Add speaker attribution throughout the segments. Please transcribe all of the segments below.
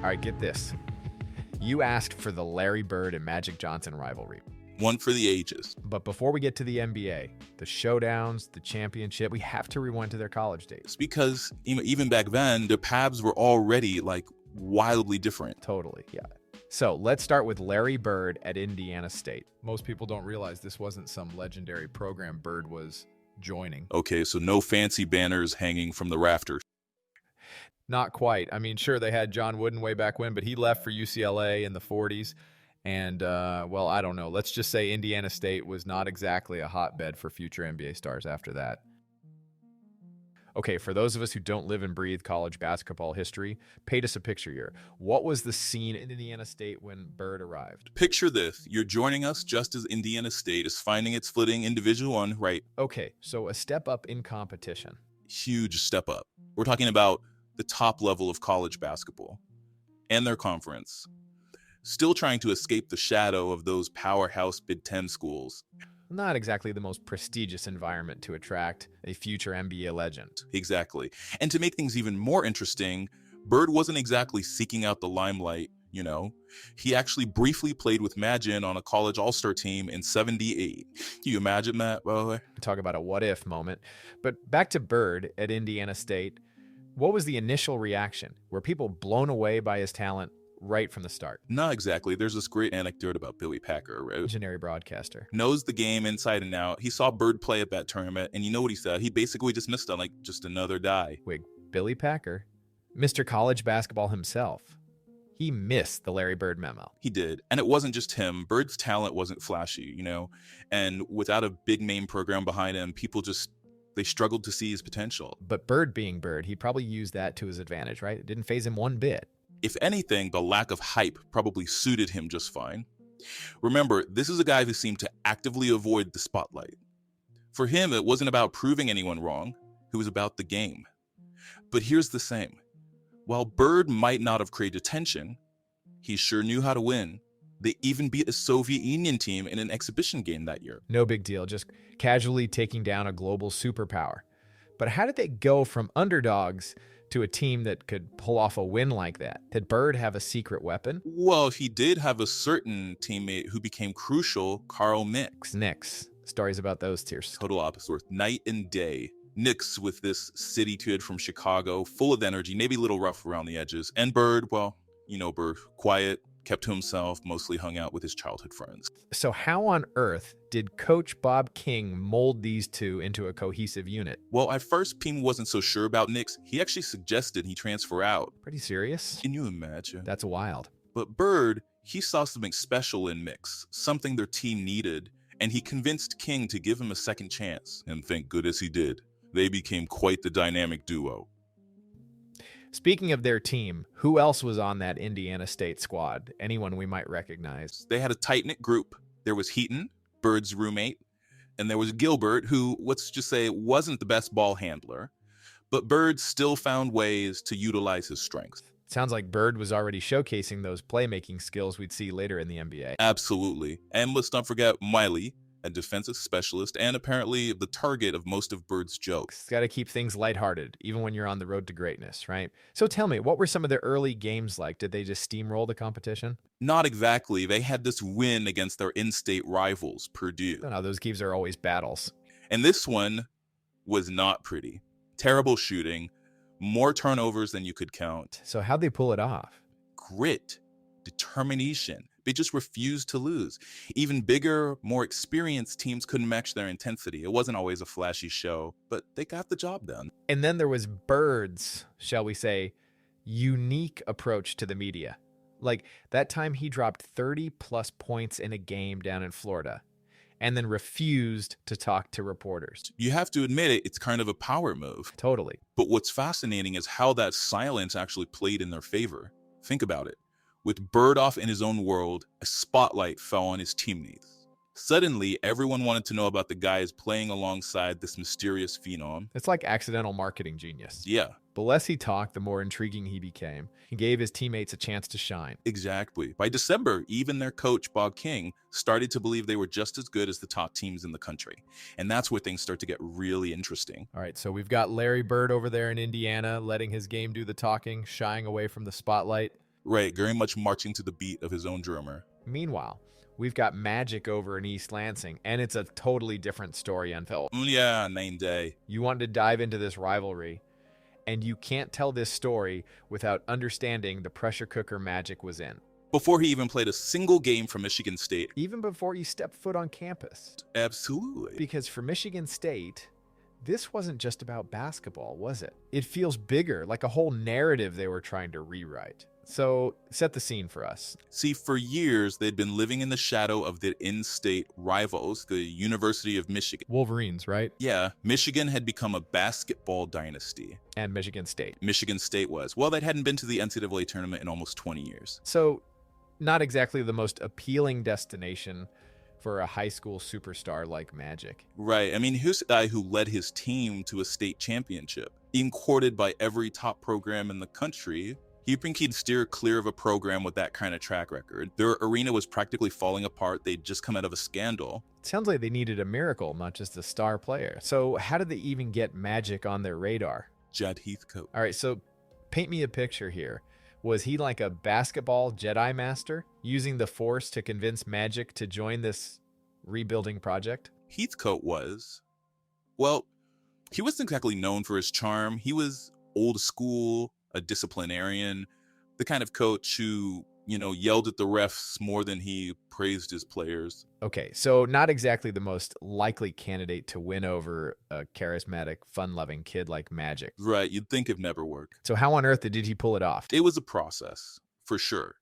Speaker 1: All right, get this. You asked for the Larry Bird and Magic Johnson rivalry.
Speaker 2: One for the ages.
Speaker 1: But before we get to the NBA, the showdowns, the championship, we have to rewind to their college days.
Speaker 2: It's because even back then, the Pabs were already like wildly different.
Speaker 1: Totally, yeah. So let's start with Larry Bird at Indiana State.
Speaker 3: Most people don't realize this wasn't some legendary program Bird was joining.
Speaker 2: Okay, so no fancy banners hanging from the rafters.
Speaker 3: Not quite. I mean, sure, they had John Wooden way back when, but he left for UCLA in the 40s. And, well, I don't know. Let's just say Indiana State was not exactly a hotbed for future NBA stars after that. Okay, for those of us who don't live and breathe college basketball history, paint us a picture here. What was the scene in Indiana State when Bird arrived?
Speaker 2: Picture this. You're joining us just as Indiana State is finding its footing in Division I, right?
Speaker 1: Okay, so a step up in competition.
Speaker 2: Huge step up. We're talking about the top level of college basketball and their conference. Still trying to escape the shadow of those powerhouse Big Ten schools.
Speaker 1: Not exactly the most prestigious environment to attract a future NBA legend.
Speaker 2: Exactly. And to make things even more interesting, Bird wasn't exactly seeking out the limelight, you know. He actually briefly played with Magic on a college all-star team in '78. Can you imagine that, by the way?
Speaker 1: Talk about a what-if moment. But back to Bird at Indiana State, what was the initial reaction? Were people blown away by his talent right from the start?
Speaker 2: Not exactly. There's this great anecdote about Billy Packer, right?
Speaker 1: Legendary broadcaster.
Speaker 2: Knows the game inside and out. He saw Bird play at that tournament, and you know what he said? He basically dismissed him like just another die.
Speaker 1: Wait, Billy Packer? Mr. College Basketball himself. He missed the Larry Bird memo.
Speaker 2: He did. And it wasn't just him. Bird's talent wasn't flashy, you know? And without a big name program behind him, people they struggled to see his potential.
Speaker 1: But Bird being Bird, he probably used that to his advantage, right? It didn't faze him one bit.
Speaker 2: If anything, the lack of hype probably suited him just fine. Remember, this is a guy who seemed to actively avoid the spotlight. For him, it wasn't about proving anyone wrong. It was about the game. But here's the same. While Bird might not have created attention, he sure knew how to win. They even beat a Soviet Union team in an exhibition game that year.
Speaker 1: No big deal, just casually taking down a global superpower. But how did they go from underdogs to a team that could pull off a win like that? Did Bird have a secret weapon?
Speaker 2: Well, he did have a certain teammate who became crucial, Carl Nicks.
Speaker 1: Nicks. Stories about those tiers.
Speaker 2: Total opposite. Night and day. Nicks with this city kid from Chicago, full of energy, maybe a little rough around the edges. And Bird, well, you know Bird, quiet, kept to himself, mostly hung out with his childhood friends.
Speaker 1: So how on earth did Coach Bob King mold these two into a cohesive unit?
Speaker 2: Well, at first, Ping wasn't so sure about Nicks. He actually suggested he transfer out.
Speaker 1: Pretty serious?
Speaker 2: Can you imagine?
Speaker 1: That's wild.
Speaker 2: But Bird, he saw something special in Nicks, something their team needed, and he convinced King to give him a second chance. And thank goodness he did. They became quite the dynamic duo.
Speaker 1: Speaking of their team, who else was on that Indiana State squad? Anyone we might recognize?
Speaker 2: They had a tight-knit group. There was Heaton, Bird's roommate, and there was Gilbert, who, let's just say, wasn't the best ball handler, but Bird still found ways to utilize his strengths.
Speaker 1: Sounds like Bird was already showcasing those playmaking skills we'd see later in the NBA.
Speaker 2: Absolutely. And let's not forget Miley, a defensive specialist, and apparently the target of most of Bird's jokes.
Speaker 1: Got to keep things lighthearted, even when you're on the road to greatness, right? So tell me, what were some of their early games like? Did they just steamroll the competition?
Speaker 2: Not exactly. They had this win against their in-state rivals, Purdue.
Speaker 1: No, those games are always battles.
Speaker 2: And this one was not pretty. Terrible shooting, more turnovers than you could count.
Speaker 1: So how'd they pull it off?
Speaker 2: Grit, determination. They just refused to lose. Even bigger, more experienced teams couldn't match their intensity. It wasn't always a flashy show, but they got the job done.
Speaker 1: And then there was Bird's, shall we say, unique approach to the media. Like that time he dropped 30 plus points in a game down in Florida and then refused to talk to reporters.
Speaker 2: You have to admit it, it's kind of a power move.
Speaker 1: Totally.
Speaker 2: But what's fascinating is how that silence actually played in their favor. Think about it. With Bird off in his own world, a spotlight fell on his teammates. Suddenly, everyone wanted to know about the guys playing alongside this mysterious phenom.
Speaker 1: It's like accidental marketing genius.
Speaker 2: Yeah.
Speaker 1: The less he talked, the more intriguing he became. He gave his teammates a chance to shine.
Speaker 2: Exactly. By December, even their coach, Bob King, started to believe they were just as good as the top teams in the country. And that's where things start to get really interesting.
Speaker 1: All right, so we've got Larry Bird over there in Indiana, letting his game do the talking, shying away from the spotlight.
Speaker 2: Right, very much marching to the beat of his own drummer.
Speaker 1: Meanwhile, we've got Magic over in East Lansing, and it's a totally different story unfold.
Speaker 2: Yeah, name day.
Speaker 1: You wanted to dive into this rivalry, and you can't tell this story without understanding the pressure cooker Magic was in.
Speaker 2: Before he even played a single game for Michigan State.
Speaker 1: Even before he stepped foot on campus.
Speaker 2: Absolutely.
Speaker 1: Because for Michigan State, this wasn't just about basketball, was it? It feels bigger, like a whole narrative they were trying to rewrite. So, set the scene for us.
Speaker 2: See, for years, they'd been living in the shadow of their in-state rivals, the University of Michigan.
Speaker 1: Wolverines, right?
Speaker 2: Yeah, Michigan had become a basketball dynasty.
Speaker 1: And Michigan State.
Speaker 2: Michigan State was. Well, they hadn't been to the NCAA tournament in almost 20 years.
Speaker 1: So, not exactly the most appealing destination for a high school superstar like Magic.
Speaker 2: Right. I mean, here's a guy who led his team to a state championship, being courted by every top program in the country. You'd think he'd steer clear of a program with that kind of track record. Their arena was practically falling apart. They'd just come out of a scandal.
Speaker 1: It sounds like they needed a miracle, not just a star player. So how did they even get Magic on their radar?
Speaker 2: Judd Heathcote.
Speaker 1: All right, so paint me a picture here. Was he like a basketball Jedi master, using the Force to convince Magic to join this rebuilding project?
Speaker 2: Heathcote was. Well, he wasn't exactly known for his charm. He was old school, a disciplinarian, the kind of coach who, yelled at the refs more than he praised his players.
Speaker 1: Okay, so not exactly the most likely candidate to win over a charismatic, fun-loving kid like Magic.
Speaker 2: Right, you'd think it'd never work.
Speaker 1: So how on earth did he pull it off?
Speaker 2: It was a process, for sure.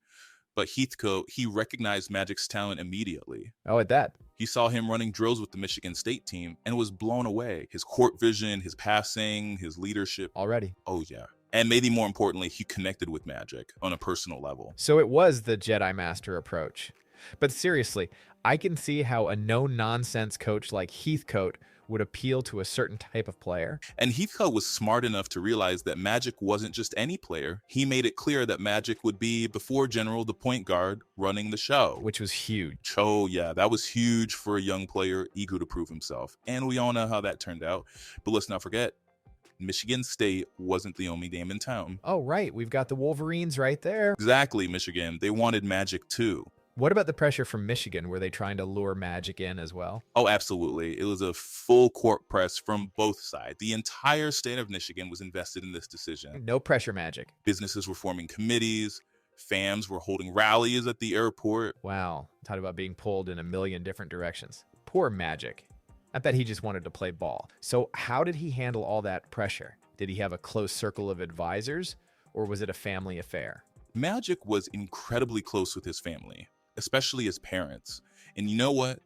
Speaker 2: But Heathcote, he recognized Magic's talent immediately.
Speaker 1: Oh, at that.
Speaker 2: He saw him running drills with the Michigan State team and was blown away. His court vision, his passing, his leadership.
Speaker 1: Already.
Speaker 2: Oh, yeah. And maybe more importantly, he connected with Magic on a personal level.
Speaker 1: So it was the Jedi Master approach. But seriously, I can see how a no-nonsense coach like Heathcote would appeal to a certain type of player.
Speaker 2: And Heathcote was smart enough to realize that Magic wasn't just any player. He made it clear that Magic would be, before general, the point guard running the show.
Speaker 1: Which was huge.
Speaker 2: Oh, yeah, that was huge for a young player eager to prove himself. And we all know how that turned out. But let's not forget, Michigan State wasn't the only game in town.
Speaker 1: Oh, right. We've got the Wolverines right there.
Speaker 2: Exactly, Michigan. They wanted Magic too.
Speaker 1: What about the pressure from Michigan? Were they trying to lure Magic in as well?
Speaker 2: Oh, absolutely. It was a full court press from both sides. The entire state of Michigan was invested in this decision.
Speaker 1: No pressure, Magic.
Speaker 2: Businesses were forming committees. Fans were holding rallies at the airport.
Speaker 1: Wow. Talk about being pulled in a million different directions. Poor Magic. I bet he just wanted to play ball. So how did he handle all that pressure? Did he have a close circle of advisors, or was it a family affair?
Speaker 2: Magic was incredibly close with his family, especially his parents. And you know what?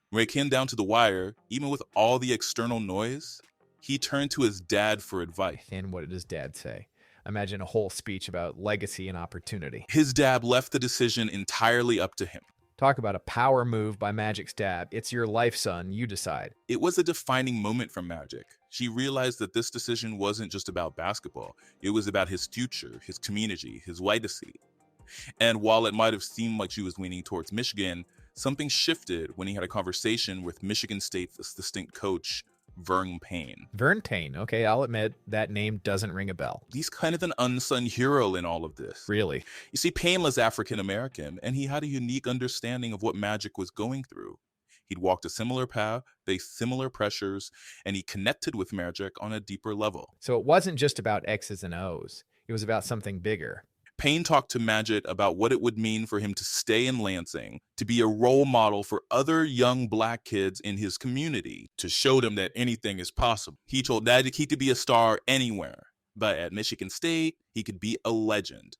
Speaker 2: When it came down to the wire, even with all the external noise, he turned to his dad for advice.
Speaker 1: And what did his dad say? Imagine a whole speech about legacy and opportunity.
Speaker 2: His dad left the decision entirely up to him.
Speaker 1: Talk about a power move by Magic's dad. It's your life, son. You decide.
Speaker 2: It was a defining moment for Magic. She realized that this decision wasn't just about basketball. It was about his future, his community, his legacy. And while it might have seemed like she was leaning towards Michigan, something shifted when he had a conversation with Michigan State's assistant coach, Vern Payne.
Speaker 1: Vern Payne. Okay, I'll admit that name doesn't ring a bell.
Speaker 2: He's kind of an unsung hero in all of this.
Speaker 1: Really?
Speaker 2: You see, Payne was African American, and he had a unique understanding of what Magic was going through. He'd walked a similar path, faced similar pressures, and he connected with Magic on a deeper level.
Speaker 1: So it wasn't just about X's and O's. It was about something bigger.
Speaker 2: Payne talked to Magic about what it would mean for him to stay in Lansing, to be a role model for other young black kids in his community, to show them that anything is possible. He told Magic he could be a star anywhere, but at Michigan State, he could be a legend,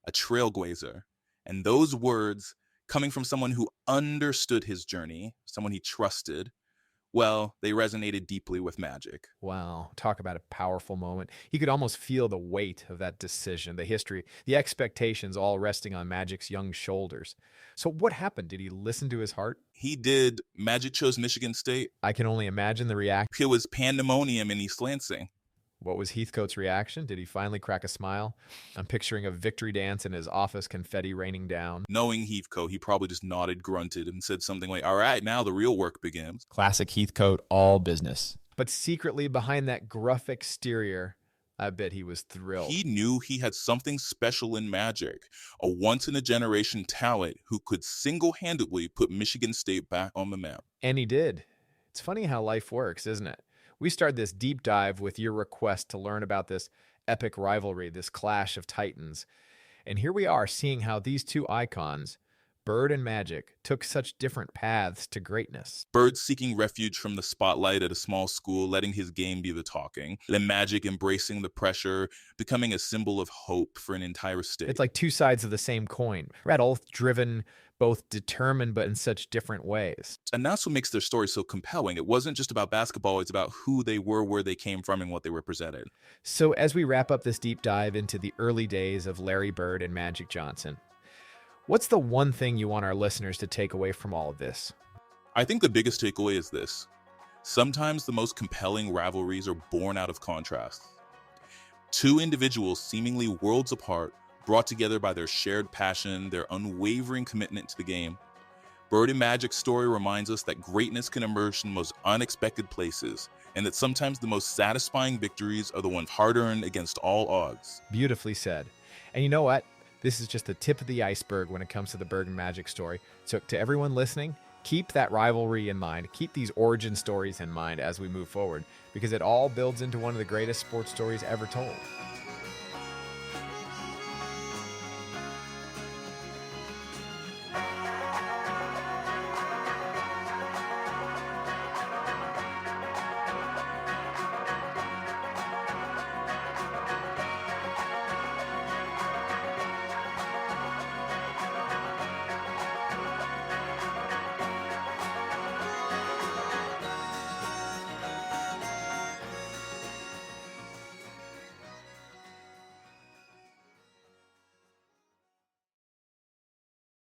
Speaker 2: a trailblazer. And those words, coming from someone who understood his journey, someone he trusted, well, they resonated deeply with Magic.
Speaker 1: Wow. Talk about a powerful moment. He could almost feel the weight of that decision, the history, the expectations all resting on Magic's young shoulders. So what happened? Did he listen to his heart?
Speaker 2: He did. Magic chose Michigan State.
Speaker 1: I can only imagine the reaction.
Speaker 2: It was pandemonium in East Lansing.
Speaker 1: What was Heathcote's reaction? Did he finally crack a smile? I'm picturing a victory dance in his office, confetti raining down.
Speaker 2: Knowing Heathcote, he probably just nodded, grunted, and said something like, "All right, now the real work begins."
Speaker 1: Classic Heathcote, all business. But secretly behind that gruff exterior I bet he was thrilled.
Speaker 2: He knew he had something special in Magic, a once-in-a-generation talent who could single-handedly put Michigan State back on the map.
Speaker 1: And he did. It's funny how life works, isn't it? We started this deep dive with your request to learn about this epic rivalry, this clash of titans. And here we are seeing how these two icons, Bird and Magic, took such different paths to greatness.
Speaker 2: Bird seeking refuge from the spotlight at a small school, letting his game be the talking. Then Magic embracing the pressure, becoming a symbol of hope for an entire state.
Speaker 1: It's like two sides of the same coin. Both driven, both determined, but in such different ways.
Speaker 2: And that's what makes their story so compelling. It wasn't just about basketball, it's about who they were, where they came from, and what they represented.
Speaker 1: So as we wrap up this deep dive into the early days of Larry Bird and Magic Johnson, what's the one thing you want our listeners to take away from all of this?
Speaker 2: I think the biggest takeaway is this. Sometimes the most compelling rivalries are born out of contrasts. Two individuals seemingly worlds apart, brought together by their shared passion, their unwavering commitment to the game. Bird and Magic's story reminds us that greatness can emerge from the most unexpected places, and that sometimes the most satisfying victories are the ones hard-earned against all odds.
Speaker 1: Beautifully said. And you know what? This is just the tip of the iceberg when it comes to the Bird and Magic story. So to everyone listening, keep that rivalry in mind. Keep these origin stories in mind as we move forward, because it all builds into one of the greatest sports stories ever told.